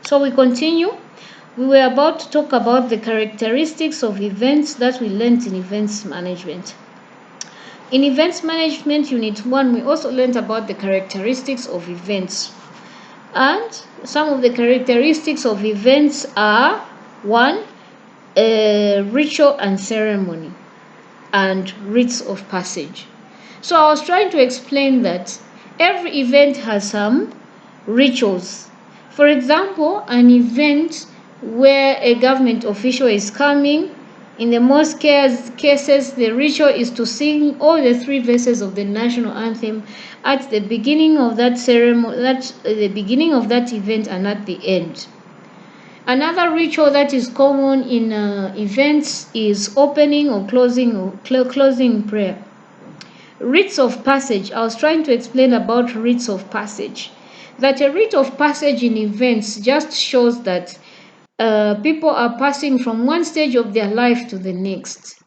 So we continue. We were about to talk about the characteristics of events that we learned in events management. In events management unit 1, we also learned about the characteristics of events. And some of the characteristics of events are 1. Ritual and ceremony and rites of passage. So I was trying to explain that every event has some rituals. For example, an event where a government official is coming, in the most cases, the ritual is to sing all the 3 verses of the national anthem at the beginning of that ceremony, the beginning of that event, and at the end. Another ritual that is common in events is opening or closing prayer. Rites of passage. I was trying to explain about rites of passage. That a rite of passage in events just shows that people are passing from one stage of their life to the next.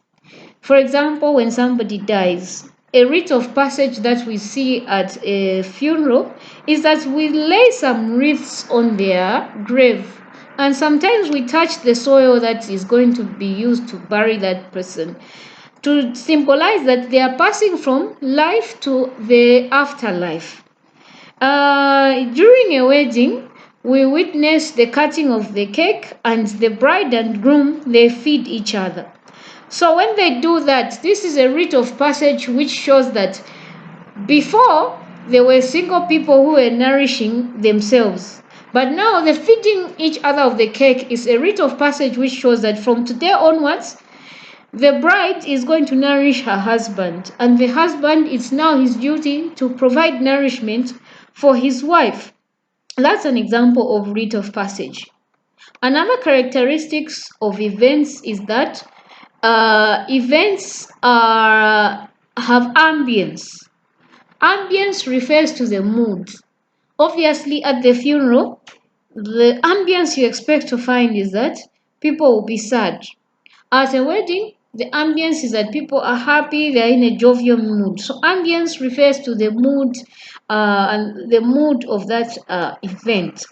For example, when somebody dies, a rite of passage that we see at a funeral is that we lay some wreaths on their grave. And sometimes we touch the soil that is going to be used to bury that person, to symbolize that they are passing from life to the afterlife. During a wedding, we witness the cutting of the cake, and the bride and groom, they feed each other. So when they do that, this is a rite of passage which shows that before there were single people who were nourishing themselves. But now the feeding each other of the cake is a rite of passage which shows that from today onwards, the bride is going to nourish her husband, and the husband, it's now his duty to provide nourishment for his wife. That's an example of rite of passage. Another characteristics of events is that events have ambience. Ambience refers to the mood. Obviously, at the funeral, the ambience you expect to find is that people will be sad. At a wedding, the ambience is that people are happy, they are in a jovial mood. So ambience refers to the mood and the mood of that event.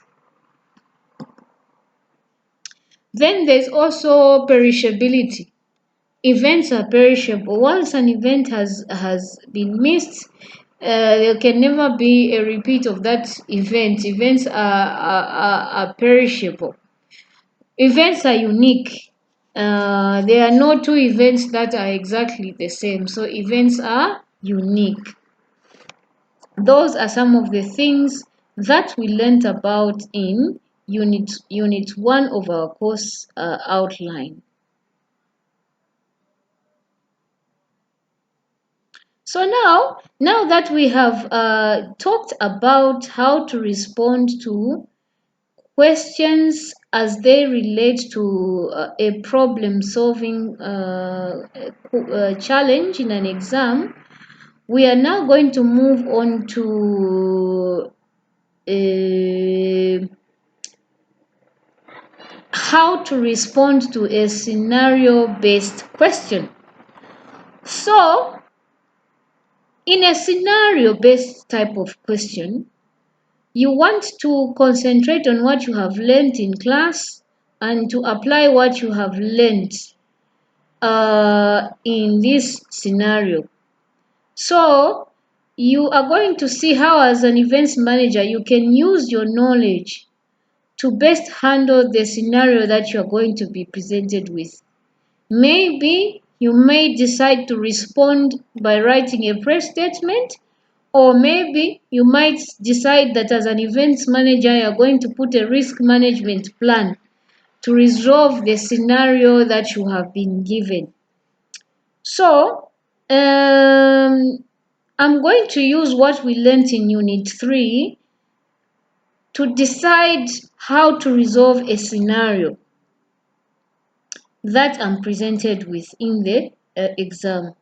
Then there's also perishability. Events are perishable. Once an event has been missed, there can never be a repeat of that event. Events are perishable. Events are unique. There are no 2 events that are exactly the same. So events are unique. Those are some of the things that we learned about in unit 1 of our course outline. So now that we have talked about how to respond to questions as they relate to a problem-solving challenge in an exam, we are now going to move on to how to respond to a scenario-based question. So, in a scenario-based type of question, you want to concentrate on what you have learned in class and to apply what you have learned in this scenario. So, you are going to see how, as an events manager, you can use your knowledge to best handle the scenario that you are going to be presented with. Maybe you may decide to respond by writing a press statement, or maybe you might decide that as an events manager, you're going to put a risk management plan to resolve the scenario that you have been given. So, I'm going to use what we learned in Unit 3 to decide how to resolve a scenario that I'm presented with in the exam.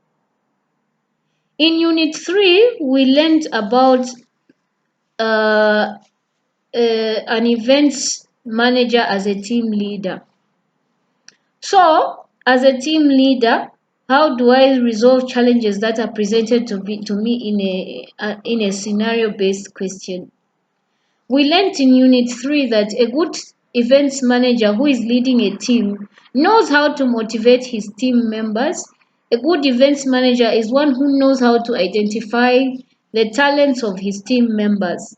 In Unit 3, we learned about an events manager as a team leader. So, as a team leader, how do I resolve challenges that are presented to me in a scenario-based question? We learned in Unit 3 that a good events manager who is leading a team knows how to motivate his team members. A good events manager is one who knows how to identify the talents of his team members.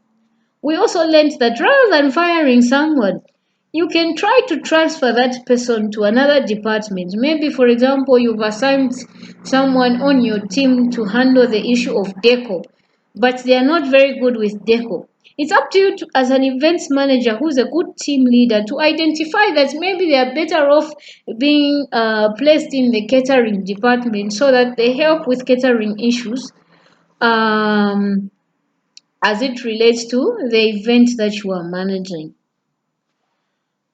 We also learned that rather than firing someone, you can try to transfer that person to another department. Maybe, for example, you've assigned someone on your team to handle the issue of deco, but they are not very good with deco. It's up to you to, as an events manager who's a good team leader, to identify that maybe they are better off being placed in the catering department so that they help with catering issues. Um, as it relates to the event that you are managing.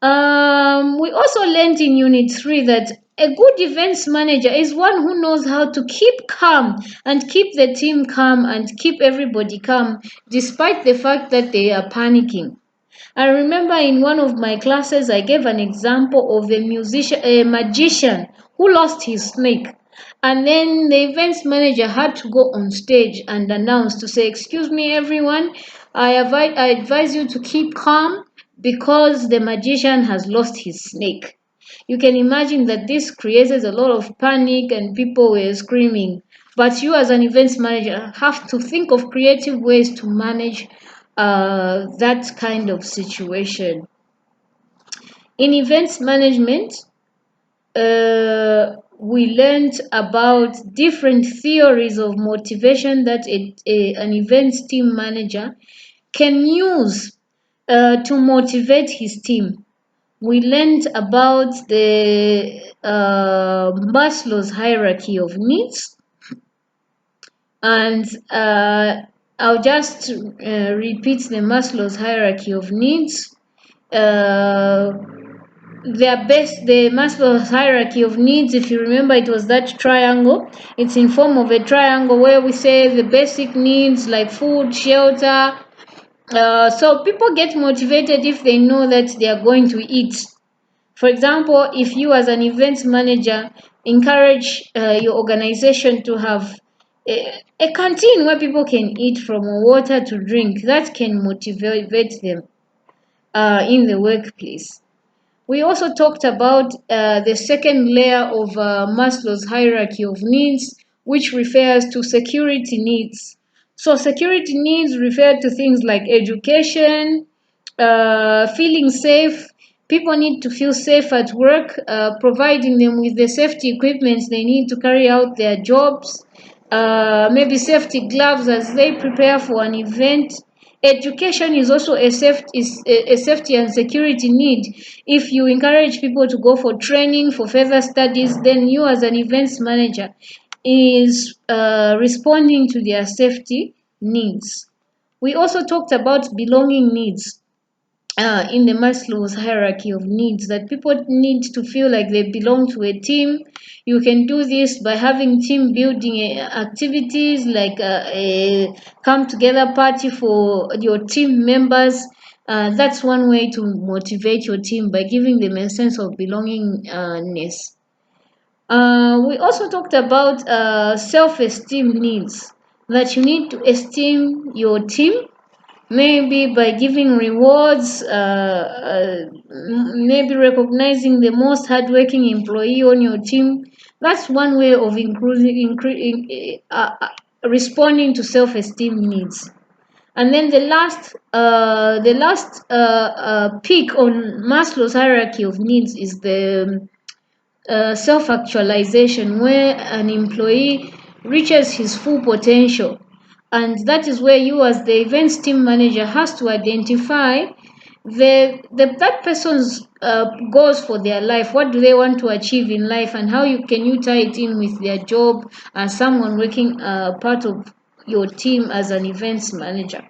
We also learned in Unit 3 that a good events manager is one who knows how to keep calm and keep the team calm and keep everybody calm despite the fact that they are panicking. I remember in one of my classes, I gave an example of a magician who lost his snake. And then the events manager had to go on stage and announce to say, "Excuse me, everyone, I advise you to keep calm because the magician has lost his snake." You can imagine that this created a lot of panic and people were screaming. But you, as an events manager, have to think of creative ways to manage that kind of situation. In events management, we learned about different theories of motivation that an events team manager can use to motivate his team. We learned about the Maslow's hierarchy of needs, and I'll just repeat the Maslow's hierarchy of needs. Uh, the Maslow's hierarchy of needs, if you remember, it was that triangle. It's in form of a triangle where we say the basic needs like food, shelter. So people get motivated if they know that they are going to eat. For example, if you as an events manager encourage your organization to have a canteen where people can eat from, or water to drink, that can motivate them in the workplace. We also talked about the second layer of Maslow's hierarchy of needs, which refers to security needs. So, security needs refer to things like education, feeling safe. People need to feel safe at work, providing them with the safety equipment they need to carry out their jobs, maybe safety gloves as they prepare for an event. Education is also a safety and security need. If you encourage people to go for training for further studies, then you as an events manager is responding to their safety needs. We also talked about belonging needs in the Maslow's hierarchy of needs, that people need to feel like they belong to a team. You can do this by having team building activities like a come together party for your team members. That's one way to motivate your team, by giving them a sense of belongingness. We also talked about self-esteem needs, that you need to esteem your team, maybe by giving rewards, maybe recognizing the most hardworking employee on your team. That's one way of responding to self-esteem needs. And then the last peak on Maslow's hierarchy of needs is the self-actualization, where an employee reaches his full potential. And that is where you, as the events team manager, has to identify that person's goals for their life. What do they want to achieve in life, and how can you tie it in with their job as someone working part of your team as an events manager.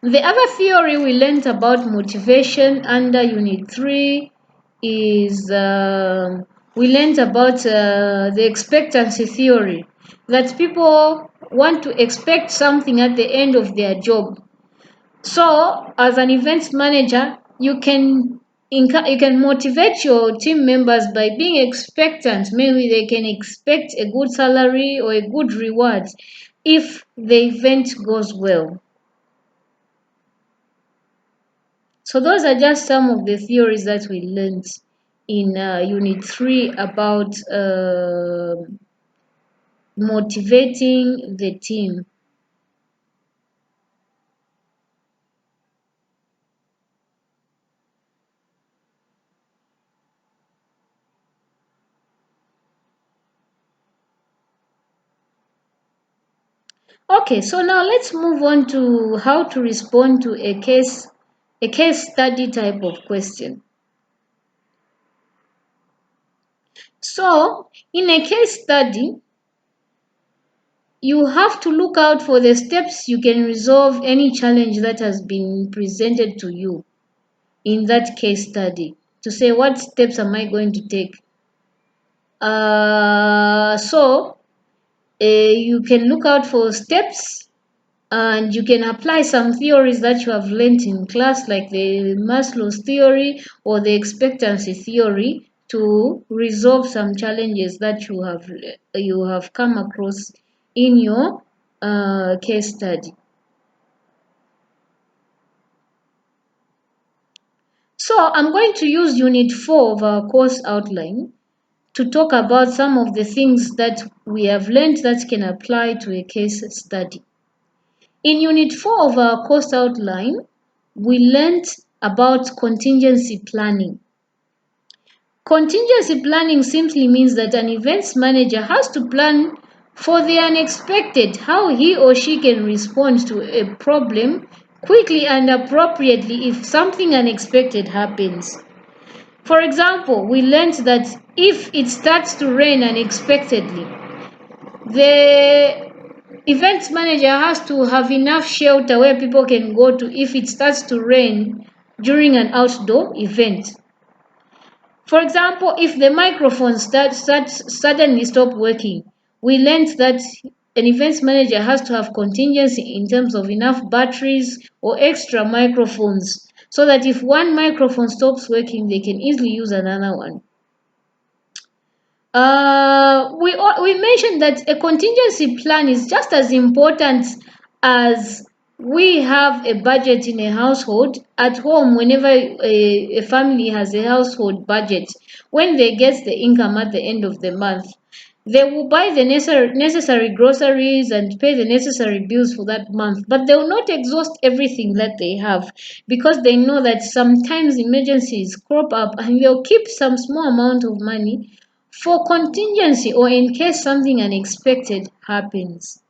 The other theory we learned about motivation under Unit 3 is we learned about the expectancy theory, that people want to expect something at the end of their job. So, as an events manager, you can motivate your team members by being expectant. Maybe they can expect a good salary or a good reward if the event goes well. So those are just some of the theories that we learned in Unit 3 about motivating the team. Okay, so now let's move on to how to respond to a case study type of question. So, in a case study, you have to look out for the steps you can resolve any challenge that has been presented to you in that case study. To say, what steps am I going to take? You can look out for steps, and you can apply some theories that you have learned in class, like the Maslow's theory or the expectancy theory, to resolve some challenges that you have come across in your case study. So I'm going to use Unit 4 of our course outline to talk about some of the things that we have learned that can apply to a case study. In Unit 4 of our course outline, we learned about contingency planning. Contingency planning simply means that an events manager has to plan for the unexpected, how he or she can respond to a problem quickly and appropriately if something unexpected happens. For example, we learned that if it starts to rain unexpectedly, the events manager has to have enough shelter where people can go to if it starts to rain during an outdoor event. For example, if the microphone suddenly stop working, we learned that an events manager has to have contingency in terms of enough batteries or extra microphones so that if one microphone stops working, they can easily use another one. We mentioned that a contingency plan is just as important as we have a budget in a household. At home, whenever a family has a household budget, when they get the income at the end of the month, they will buy the necessary groceries and pay the necessary bills for that month, but they will not exhaust everything that they have because they know that sometimes emergencies crop up and they'll keep some small amount of money for contingency or in case something unexpected happens.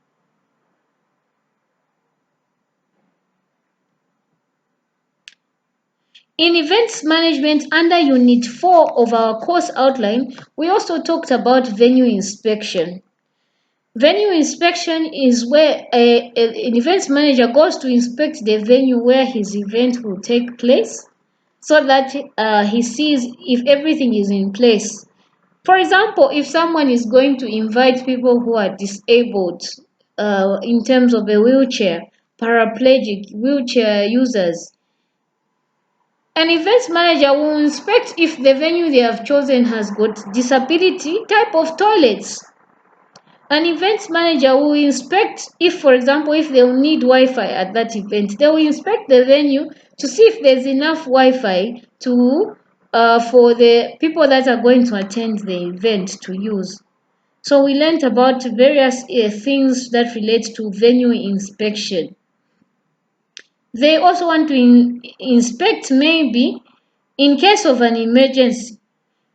In events management, under Unit 4 of our course outline, we also talked about venue inspection. Venue inspection is where an events manager goes to inspect the venue where his event will take place so that he sees if everything is in place. For example, if someone is going to invite people who are disabled in terms of a wheelchair, paraplegic, wheelchair users, an events manager will inspect if the venue they have chosen has got disability type of toilets. An events manager will inspect if, for example, if they will need Wi-Fi at that event, they will inspect the venue to see if there's enough Wi-Fi for the people that are going to attend the event to use. So we learned about various things that relate to venue inspection. They also want to inspect maybe in case of an emergency.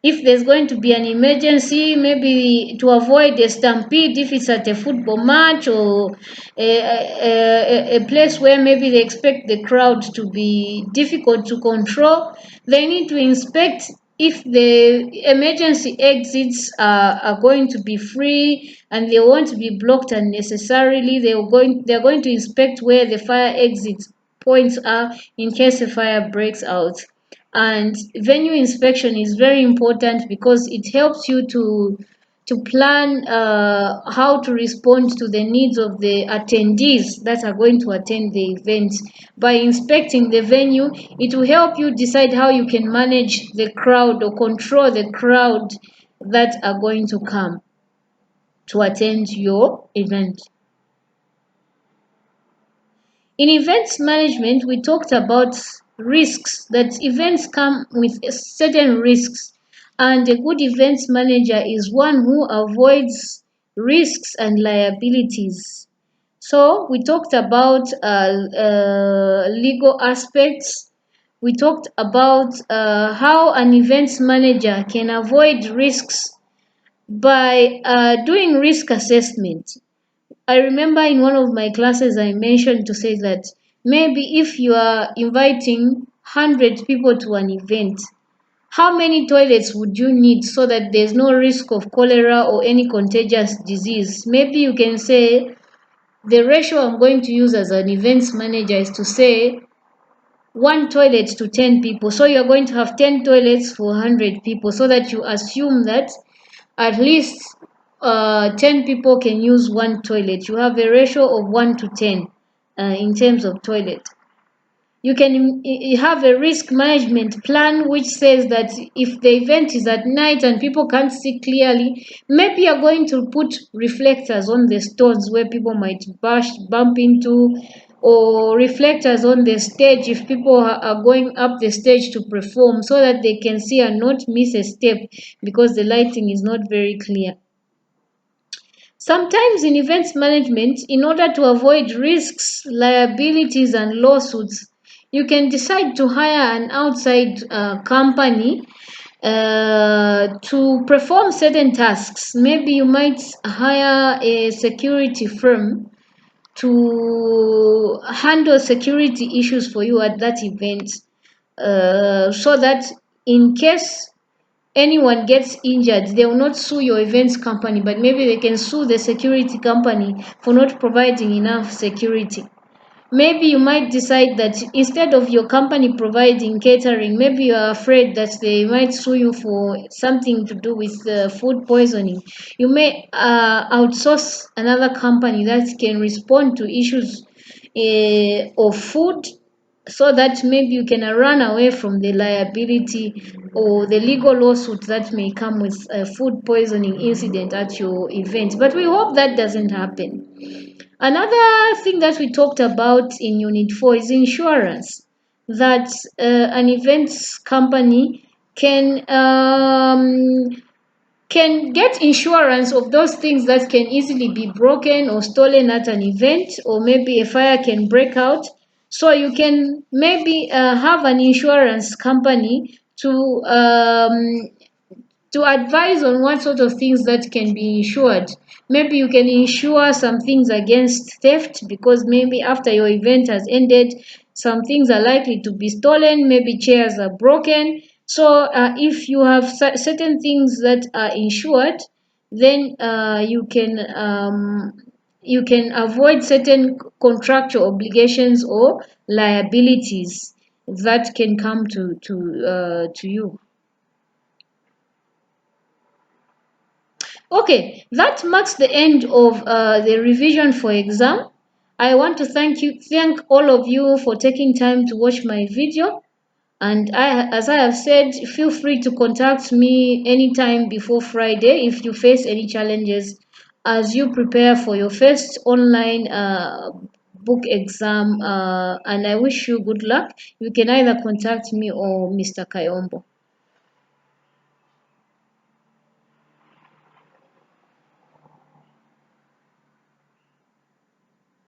If there's going to be an emergency, maybe to avoid a stampede if it's at a football match or a place where maybe they expect the crowd to be difficult to control, they need to inspect if the emergency exits are going to be free and they won't be blocked unnecessarily. They're going to inspect where the fire exit points are in case a fire breaks out. And venue inspection is very important because it helps you to plan how to respond to the needs of the attendees that are going to attend the event. By inspecting the venue, it will help you decide how you can manage the crowd or control the crowd that are going to come to attend your event. In events management, we talked about risks, that events come with certain risks, and a good events manager is one who avoids risks and liabilities. So we talked about legal aspects. We talked about how an events manager can avoid risks by doing risk assessment. I remember in one of my classes I mentioned to say that maybe if you are inviting 100 people to an event, how many toilets would you need so that there's no risk of cholera or any contagious disease? Maybe you can say the ratio I'm going to use as an events manager is to say one toilet to 10 people. So you're going to have 10 toilets for 100 people so that you assume that at least 10 people can use one toilet. You have a ratio of 1 to 10 in terms of toilet. You can have a risk management plan which says that if the event is at night and people can't see clearly, maybe you're going to put reflectors on the stones where people might bump into, or reflectors on the stage if people are going up the stage to perform, so that they can see and not miss a step because the lighting is not very clear. Sometimes in events management, in order to avoid risks, liabilities, and lawsuits, you can decide to hire an outside company to perform certain tasks. Maybe you might hire a security firm to handle security issues for you at that event, so that in case anyone gets injured, they will not sue your events company, but maybe they can sue the security company for not providing enough security. Maybe you might decide that instead of your company providing catering, maybe you are afraid that they might sue you for something to do with food poisoning. You may outsource another company that can respond to issues of food, so that maybe you can run away from the liability or the legal lawsuit that may come with a food poisoning incident at your event. But we hope that doesn't happen. Another thing that we talked about in Unit 4 is insurance, that an events company can get insurance of those things that can easily be broken or stolen at an event, or maybe a fire can break out. So you can maybe have an insurance company to advise on what sort of things that can be insured. Maybe you can insure some things against theft, because maybe after your event has ended, some things are likely to be stolen, maybe chairs are broken. So if you have certain things that are insured, then you can avoid certain contractual obligations or liabilities that can come to you. Okay, that marks the end of the revision for exam. I want to thank all of you for taking time to watch my video. And as I have said, feel free to contact me anytime before Friday if you face any challenges as you prepare for your first online book exam. And I wish you good luck. You can either contact me or Mr. Kayombo.